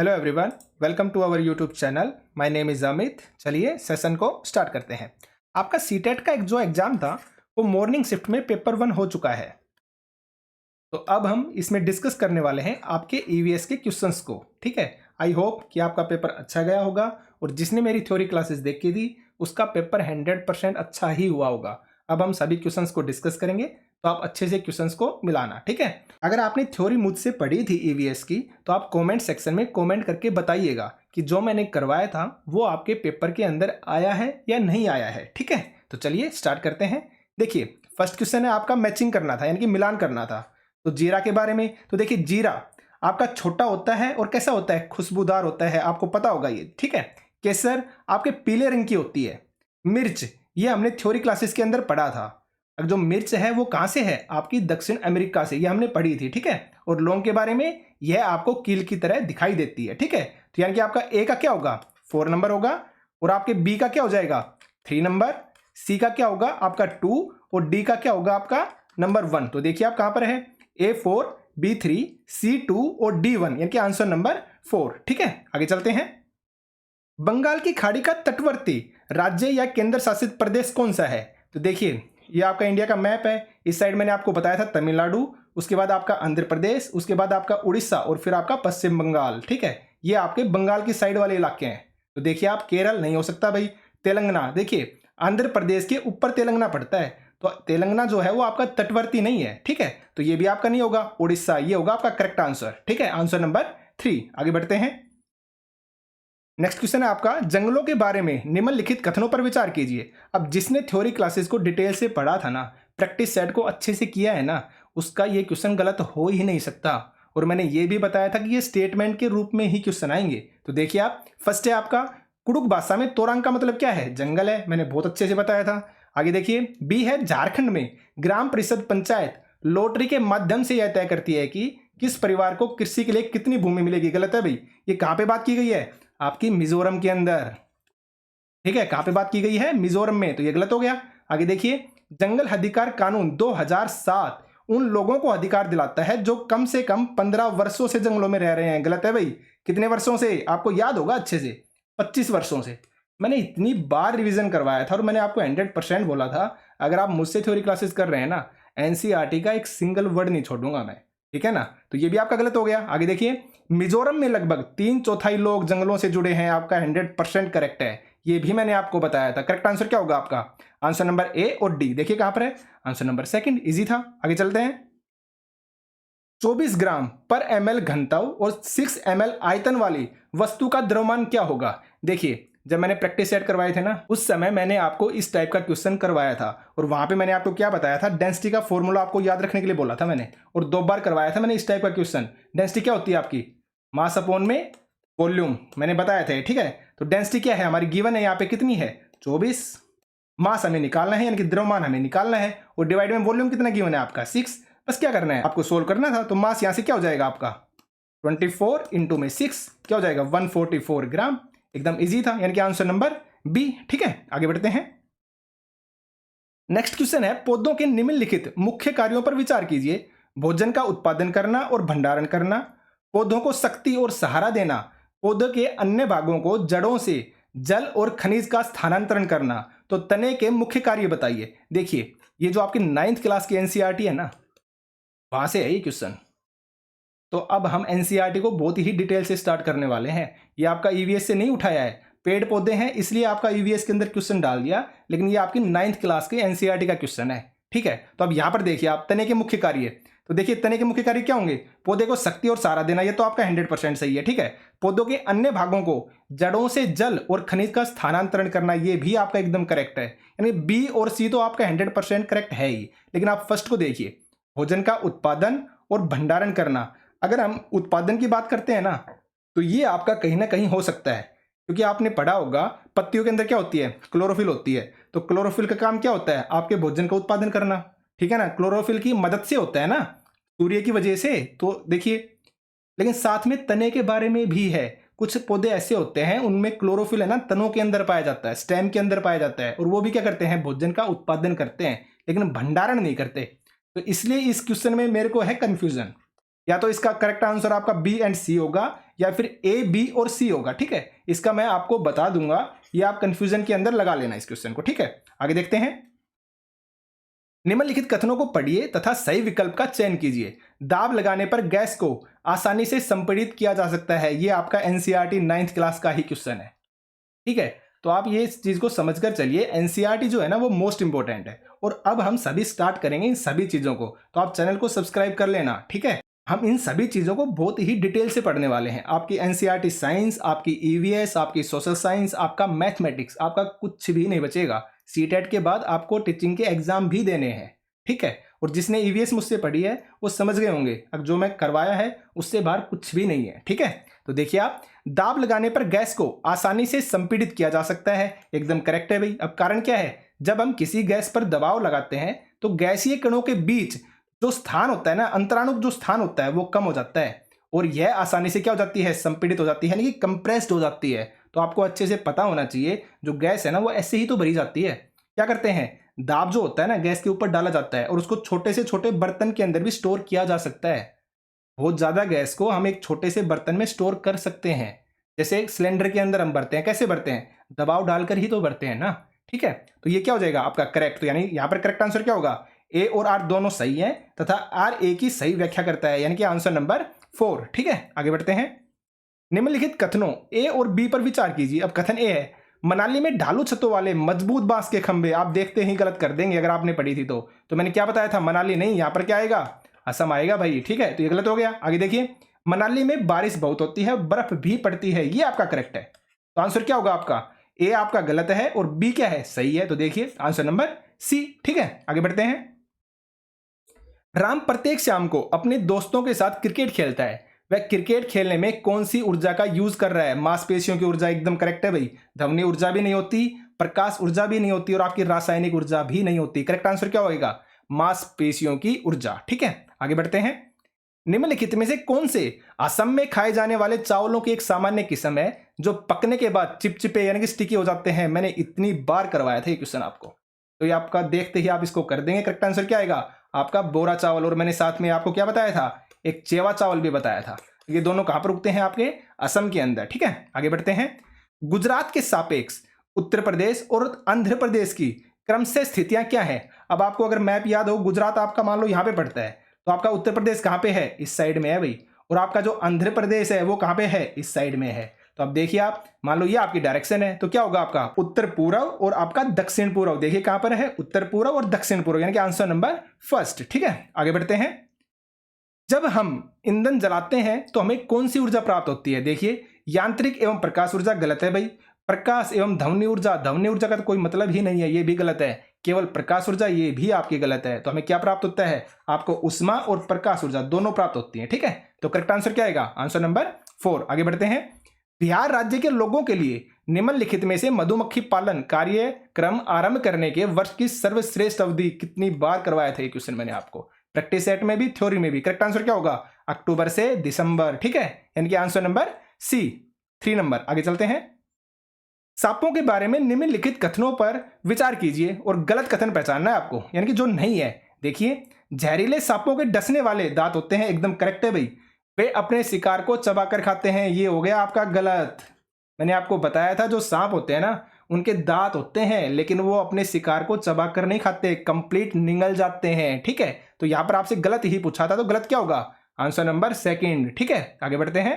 Hello everyone, welcome to our YouTube channel. My name is Amit. चलिए session को start करते हैं। आपका सीटेट का एक जो एग्ज़ाम था वो मॉर्निंग शिफ्ट में पेपर 1 हो चुका है। तो अब हम इसमें डिस्कस करने वाले हैं आपके ईवीएस के क्वेश्चंस को। ठीक है, आई होप कि आपका पेपर अच्छा गया होगा और जिसने मेरी थ्योरी क्लासेस देखी थी उसका पेपर 100% अच्छा ही हुआ होगा। अब हम सभी क्वेश्चंस को डिस्कस करेंगे, तो आप अच्छे से क्वेश्चंस को मिलाना। ठीक है, अगर आपने थ्योरी मुझसे पढ़ी थी ईवीएस की तो आप कमेंट सेक्शन में कमेंट करके बताइएगा कि जो मैंने करवाया था वो आपके पेपर के अंदर आया है या नहीं आया है। ठीक है, तो चलिए स्टार्ट करते हैं। देखिए, फर्स्ट क्वेश्चन है आपका मैचिंग करना था, यानी कि मिलान करना था। तो जीरा के बारे में, तो देखिए जीरा आपका छोटा होता है और कैसा होता है, खुशबूदार होता है, आपको पता होगा ये। ठीक है, केसर आपके पीले रंग की होती है। मिर्च ये हमने थ्योरी क्लासेस के अंदर पढ़ा था। अब जो मिर्च है वो कहाँ से है, आपकी दक्षिण अमेरिका से, ये हमने पढ़ी थी। ठीक है, और लौंग के बारे में, यह आपको कील की तरह दिखाई देती है। ठीक है, तो यानी कि आपका ए का क्या होगा, 4 नंबर होगा, और आपके बी का क्या हो जाएगा, 3 नंबर, सी का क्या होगा आपका 2, और डी का क्या होगा आपका नंबर 1। तो देखिए आप कहां पर है, A4, B3, C2 और D1, यानी कि आंसर नंबर 4। ठीक है, आगे चलते हैं। बंगाल की खाड़ी का तटवर्ती राज्य या केंद्र शासित प्रदेश कौन सा है। तो देखिए ये आपका इंडिया का मैप है। इस साइड मैंने आपको बताया था तमिलनाडु, उसके बाद आपका आंध्र प्रदेश, उसके बाद आपका उड़ीसा और फिर आपका पश्चिम बंगाल। ठीक है, ये आपके बंगाल की साइड वाले इलाके हैं। तो देखिए आप केरल नहीं हो सकता भाई, तेलंगाना, देखिए आंध्र प्रदेश के ऊपर तेलंगाना पड़ता है, तो तेलंगाना जो है वो आपका तटवर्ती नहीं है। ठीक है, तो ये भी आपका नहीं होगा, उड़ीसा ये होगा आपका करेक्ट आंसर। ठीक है, आंसर नंबर 3। आगे बढ़ते हैं। नेक्स्ट क्वेश्चन है आपका, जंगलों के बारे में निम्नलिखित कथनों पर विचार कीजिए। अब जिसने थ्योरी क्लासेस को डिटेल से पढ़ा था ना, प्रैक्टिस सेट को अच्छे से किया है ना, उसका ये क्वेश्चन गलत हो ही नहीं सकता। और मैंने ये भी बताया था कि ये स्टेटमेंट के रूप में ही क्वेश्चन आएंगे। तो देखिए आप, फर्स्ट है आपका कुड़ुक भाषा में तोरंग का मतलब क्या है, जंगल है, मैंने बहुत अच्छे से बताया था। आगे देखिए, बी है झारखंड में ग्राम परिषद पंचायत लॉटरी के माध्यम से यह तय करती है कि किस परिवार को कृषि के लिए कितनी भूमि मिलेगी। गलत है भाई, ये कहां पे बात की गई है, आपकी मिजोरम के अंदर। ठीक है, कहां पे बात की गई है, मिजोरम में, तो ये गलत हो गया। आगे देखिए, जंगल अधिकार कानून 2007 उन लोगों को अधिकार दिलाता है जो कम से कम 15 वर्षों से जंगलों में रह रहे हैं। गलत है भाई, कितने वर्षों से, आपको याद होगा अच्छे से, 25 वर्षों से। मैंने इतनी बार रिवीजन करवाया था और मैंने आपको 100% बोला था, अगर आप मुझसे थ्योरी क्लासेस कर रहे हैं ना, एनसीईआरटी का एक सिंगल वर्ड नहीं छोड़ूंगा मैं। ठीक है ना, तो ये भी आपका गलत हो गया। आगे देखिए, मिजोरम में लगभग 3/4 लोग जंगलों से जुड़े हैं, आपका 100% करेक्ट है, ये भी मैंने आपको बताया था। करेक्ट आंसर क्या होगा आपका, आंसर नंबर ए और डी। देखिए कहां पर है, आंसर नंबर 2, इजी था। आगे चलते हैं। 24 ग्राम पर ml घनत्व और 6 ml आयतन वाली वस्तु का द्रव्यमान क्या होगा। देखिए जब मैंने प्रैक्टिस सेट करवाए थे ना, उस समय मैंने आपको इस टाइप का क्वेश्चन करवाया था और वहां पे मैंने आपको क्या बताया था, डेंसिटी का फॉर्मूला आपको याद रखने के लिए बोला था मैंने, और 2 बार करवाया था मैंने इस टाइप का क्वेश्चन। डेंसिटी क्या होती है आपकी, मास अपॉन में वॉल्यूम, मैंने बताया था। ठीक है, तो डेंसिटी क्या है हमारी, गिवन है यहाँ पे कितनी है, 24। मास हमें निकालना है, यानी कि द्रव्यमान हमें निकालना है, और डिवाइड में वॉल्यूम कितना गिवन है आपका 6। बस क्या करना है आपको, सोल्व करना था। तो मास यहां से क्या हो जाएगा आपका 24 इंटू में 6 क्या हो जाएगा 144 ग्राम। एकदम इजी था, यानी कि आंसर नंबर बी। ठीक है, आगे बढ़ते हैं। नेक्स्ट क्वेश्चन है, पौधों के निम्नलिखित मुख्य कार्यों पर विचार कीजिए। भोजन का उत्पादन करना और भंडारण करना, पौधों को शक्ति और सहारा देना, पौधों के अन्य भागों को जड़ों से जल और खनिज का स्थानांतरण करना। तो तने के मुख्य कार्य बताइए। देखिए ये जो आपकी 9th क्लास की एनसीईआरटी है ना, वहां से है ये क्वेश्चन। तो अब हम एनसीईआरटी को बहुत ही डिटेल से स्टार्ट करने वाले हैं। ये आपका ईवीएस से नहीं उठाया है, पेड़ पौधे हैं इसलिए आपका ईवीएस के अंदर क्वेश्चन डाल दिया, लेकिन ये आपकी 9th क्लास के एनसीईआरटी का क्वेश्चन है। ठीक है, तो अब यहां पर देखिए आप, तने के मुख्य कार्य, तो देखिए तने के मुख्य कार्य क्या होंगे, पौधे को शक्ति और सहारा देना, ये तो आपका 100% सही है। ठीक है, पौधों के अन्य भागों को जड़ों से जल और खनिज का स्थानांतरण करना, ये भी आपका एकदम करेक्ट है, यानी बी और सी तो आपका 100% करेक्ट है ही। लेकिन आप फर्स्ट को देखिए, भोजन का उत्पादन और भंडारण करना। अगर हम उत्पादन की बात करते हैं ना, तो ये आपका कहीं ना कहीं हो सकता है, क्योंकि आपने पढ़ा होगा पत्तियों के अंदर क्या होती है, क्लोरोफिल होती है। तो क्लोरोफिल का काम क्या होता है, आपके भोजन का उत्पादन करना। ठीक है ना, क्लोरोफिल की मदद से होता है ना, सूर्य की वजह से। तो देखिए, लेकिन साथ में तने के बारे में भी है, कुछ पौधे ऐसे होते हैं उनमें क्लोरोफिल है ना तनों के अंदर पाया जाता है, स्टेम के अंदर पाया जाता है, और वो भी क्या करते हैं, भोजन का उत्पादन करते हैं, लेकिन भंडारण नहीं करते। तो इसलिए इस क्वेश्चन में मेरे को है कंफ्यूजन, या तो इसका करेक्ट आंसर आपका बी एंड सी होगा, या फिर ए, बी और सी होगा। ठीक है, इसका मैं आपको बता दूंगा, ये आप कंफ्यूजन के अंदर लगा लेना इस क्वेश्चन को। ठीक है, आगे देखते हैं। निम्नलिखित कथनों को पढ़िए तथा सही विकल्प का चयन कीजिए। दाब लगाने पर गैस को आसानी से संपीड़ित किया जा सकता है। ये आपका एनसीईआरटी 9th क्लास का ही क्वेश्चन है। ठीक है, तो आप ये इस चीज को समझकर चलिए, एनसीईआरटी जो है ना वो मोस्ट इंपॉर्टेंट है। और अब हम सभी स्टार्ट करेंगे इन सभी चीजों को, तो आप चैनल को सब्सक्राइब कर लेना। ठीक है, हम इन सभी चीजों को बहुत ही डिटेल से पढ़ने वाले हैं। आपकी एनसीईआरटी साइंस, आपकी ईवीएस, आपकी सोशल साइंस, आपका मैथमेटिक्स, आपका कुछ भी नहीं बचेगा। सीटेट के बाद आपको टीचिंग के एग्जाम भी देने हैं। ठीक है, और जिसने ईवीएस मुझसे पढ़ी है वो समझ गए होंगे, अब जो मैं करवाया है उससे बाहर कुछ भी नहीं है। ठीक है, तो देखिए आप, दाब लगाने पर गैस को आसानी से संपीड़ित किया जा सकता है, एकदम करेक्ट है भाई। अब कारण क्या है, जब हम किसी गैस पर दबाव लगाते हैं तो गैसीय कणों के बीच जो स्थान होता है ना, अंतराणु जो स्थान होता है वो कम हो जाता है, और यह आसानी से क्या हो जाती है, संपीड़ित हो जाती है, यानी कि कंप्रेस्ड हो जाती है। तो आपको अच्छे से पता होना चाहिए, जो गैस है ना वो ऐसे ही तो भरी जाती है। क्या करते हैं, दाब जो होता है ना गैस के ऊपर डाला जाता है और उसको छोटे से छोटे बर्तन के अंदर भी स्टोर किया जा सकता है। बहुत ज्यादा गैस को हम एक छोटे से बर्तन में स्टोर कर सकते हैं। जैसे एक सिलेंडर के अंदर हम भरते हैं, कैसे भरते हैं, दबाव डालकर ही तो भरते हैं ना। ठीक है, तो ये क्या हो जाएगा आपका करेक्ट, तो यानी यहां पर करेक्ट आंसर क्या होगा, ए और आर दोनों सही है तथा आर ए की सही व्याख्या करता है, यानी कि आंसर नंबर 4। ठीक है, आगे बढ़ते हैं। निम्नलिखित कथनों ए और बी पर विचार कीजिए। अब कथन ए है, मनाली में ढालू छतों वाले मजबूत बांस के खंभे, आप देखते ही गलत कर देंगे अगर आपने पढ़ी थी तो मैंने क्या बताया था, मनाली नहीं, यहां पर क्या आएगा, असम आएगा भाई। ठीक है, तो ये गलत हो गया। आगे देखिए, मनाली में बारिश बहुत होती है, बर्फ भी पड़ती है, ये आपका करेक्ट है। तो आंसर क्या होगा आपका, ए आपका गलत है और बी क्या है, सही है। तो देखिए आंसर नंबर सी। ठीक है, आगे बढ़ते हैं। राम प्रत्येक शाम को अपने दोस्तों के साथ क्रिकेट खेलता है, वह क्रिकेट खेलने में कौन सी ऊर्जा का यूज कर रहा है, मांसपेशियों की ऊर्जा, एकदम करेक्ट है भाई। ध्वनि ऊर्जा भी नहीं होती, प्रकाश ऊर्जा भी नहीं होती और आपकी रासायनिक ऊर्जा भी नहीं होती। करेक्ट आंसर क्या होगा, मांसपेशियों की ऊर्जा। ठीक है, आगे बढ़ते हैं। निम्नलिखित में से कौन से असम में खाए जाने वाले चावलों की एक सामान्य किस्म है जो पकने के बाद चिपचिपे यानी कि स्टिकी हो जाते हैं। मैंने इतनी बार करवाया था ये क्वेश्चन आपको, तो ये आपका देखते ही आप इसको कर देंगे। करेक्ट आंसर क्या आएगा आपका, बोरा चावल। और मैंने साथ में आपको क्या बताया था, एक चेवा चावल भी बताया था। ये दोनों कहां पर उगते हैं, आपके असम के अंदर। ठीक है, आगे बढ़ते हैं। गुजरात के सापेक्ष उत्तर प्रदेश और आंध्र प्रदेश की क्रमशः स्थितियां क्या है। अब आपको अगर मैप याद हो, गुजरात आपका मान लो यहां पे पड़ता है, तो आपका उत्तर प्रदेश कहां पे है, इस साइड में है भाई, और आपका जो आंध्र प्रदेश है वो कहां पे है, इस साइड में है। तो अब देखिए आप, मान लो ये आपकी डायरेक्शन है, तो क्या होगा आपका उत्तर पूर्व और आपका दक्षिण पूर्व। देखिए कहां पर है, उत्तर पूर्व और दक्षिण पूर्व, यानी कि आंसर नंबर फर्स्ट। ठीक है, आगे बढ़ते हैं। जब हम ईंधन जलाते हैं तो हमें कौन सी ऊर्जा प्राप्त होती है। देखिए, यांत्रिक एवं प्रकाश ऊर्जा गलत है भाई। प्रकाश एवं ध्वनि ऊर्जा, ध्वनि ऊर्जा का तो कोई मतलब ही नहीं है, ये भी गलत है। केवल प्रकाश ऊर्जा, ये भी आपकी गलत है। तो हमें क्या प्राप्त होता है, आपको उष्मा और प्रकाश ऊर्जा दोनों प्राप्त होती है। ठीक है, तो करेक्ट आंसर क्या आएगा, आंसर नंबर 4। आगे बढ़ते हैं। बिहार राज्य के लोगों के लिए निम्नलिखित में से मधुमक्खी पालन कार्यक्रम आरंभ करने के वर्ष की सर्वश्रेष्ठ अवधि, कितनी बार करवाया था ये क्वेश्चन मैंने आपको, प्रैक्टिस सेट में भी थ्योरी में भी। करेक्ट आंसर क्या होगा, अक्टूबर से दिसंबर। ठीक है, यानी कि आंसर नंबर सी, 3 नंबर। आगे चलते हैं। सांपों के बारे में निम्नलिखित कथनों पर विचार कीजिए और गलत कथन पहचानना है आपको, यानी कि जो नहीं है। देखिए, जहरीले सांपों के डसने वाले दांत होते हैं, एकदम करेक्ट है भाई। वे अपने शिकार को चबाकर खाते हैं, ये हो गया आपका गलत। मैंने आपको बताया था जो सांप होते हैं ना उनके दांत होते हैं, लेकिन वो अपने शिकार को चबाकर नहीं खाते, कंप्लीट निगल जाते हैं। ठीक है, तो यहां पर आपसे गलत ही पूछा था, तो गलत क्या होगा, आंसर नंबर 2। ठीक है, आगे बढ़ते हैं।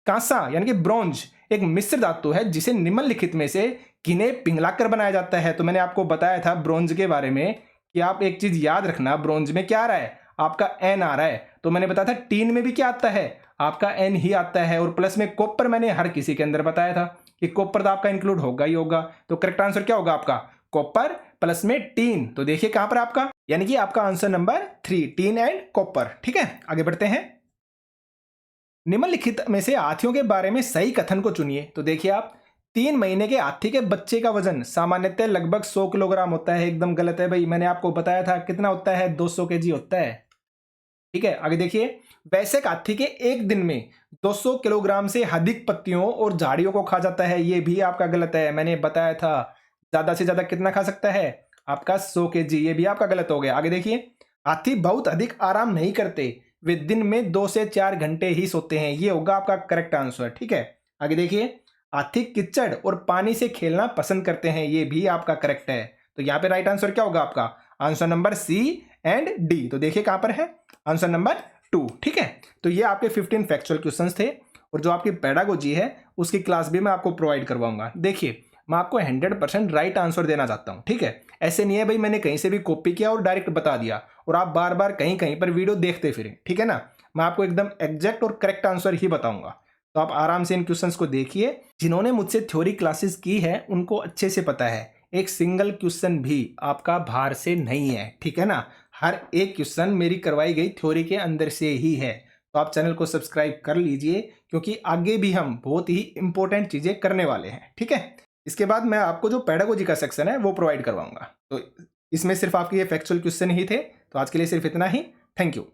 कांसा यानी कि ब्रॉन्ज एक मिश्र धातु है जिसे निम्नलिखित में से किन्हें पिघलाकर बनाया जाता है। तो मैंने आपको बताया था ब्रॉन्ज के बारे में कि आप एक चीज याद रखना, ब्रॉन्ज में क्या आ रहा है, आपका एन आ रहा है। तो मैंने बताया था टीन में भी क्या आता है, आपका एन ही आता है। और प्लस में कॉपर मैंने हर किसी के अंदर बताया था कि कॉपर तो आपका इंक्लूड होगा ही होगा। तो करेक्ट आंसर क्या होगा आपका, कॉपर प्लस में टीन। तो देखिए कहां पर आपका, यानी कि आपका answer number 3, tin and copper. ठीक है, आगे बढ़ते हैं। निम्नलिखित में से हाथियों के बारे में सही कथन को चुनिए। तो देखिए आप, 3 महीने के हाथी के बच्चे का वजन सामान्यतः लगभग 100 किलोग्राम होता है, एकदम गलत है भाई। मैंने आपको बताया था कितना होता है, 200 केजी होता है। ठीक है, आगे देखिए। वयस्क हाथी के एक दिन में 200 किलोग्राम से अधिक पत्तियों और झाड़ियों को खा जाता है, ये भी आपका गलत है। मैंने बताया था ज्यादा से ज्यादा कितना खा सकता है, आपका 100 केजी, ये भी आपका गलत हो गया। आगे देखिए, हाथी बहुत अधिक आराम नहीं करते, वे दिन में 2 से 4 घंटे ही सोते हैं। ये होगा आपका करेक्ट आंसर। ठीक है, आगे देखिए, हाथी कीचड़ और पानी से खेलना पसंद करते हैं, ये भी आपका करेक्ट है। तो यहाँ पे राइट आंसर क्या होगा आपका? Answer number C and D. तो देखिए कहां पर है आंसर नंबर 2। ठीक है, तो ये आपके 15 फैक्चुअल क्वेश्चंस थे और जो आपकी पेडागोजी है उसकी क्लास भी मैं आपको प्रोवाइड करवाऊंगा। देखिए, मैं आपको 100% राइट आंसर देना चाहता हूं। ठीक है, ऐसे नहीं है भाई मैंने कहीं से भी कॉपी किया और डायरेक्ट बता दिया और आप बार बार कहीं कहीं पर वीडियो देखते फिरें। ठीक है ना, मैं आपको एकदम एग्जैक्ट और करेक्ट आंसर ही बताऊंगा। तो आप आराम से इन क्वेश्चंस को देखिए। जिन्होंने मुझसे थ्योरी क्लासेस की है उनको अच्छे से पता है, एक सिंगल क्वेश्चन भी आपका बाहर से नहीं है। ठीक है ना, हर एक क्वेश्चन मेरी करवाई गई थ्योरी के अंदर से ही है। तो आप चैनल को सब्सक्राइब कर लीजिए क्योंकि आगे भी हम बहुत ही इंपॉर्टेंट चीजें करने वाले हैं। ठीक है, इसके बाद मैं आपको जो पेडागोजी का सेक्शन है वो प्रोवाइड करवाऊंगा। तो इसमें सिर्फ आपके ये फैक्चुअल क्वेश्चन ही थे। तो आज के लिए सिर्फ इतना ही। Thank you.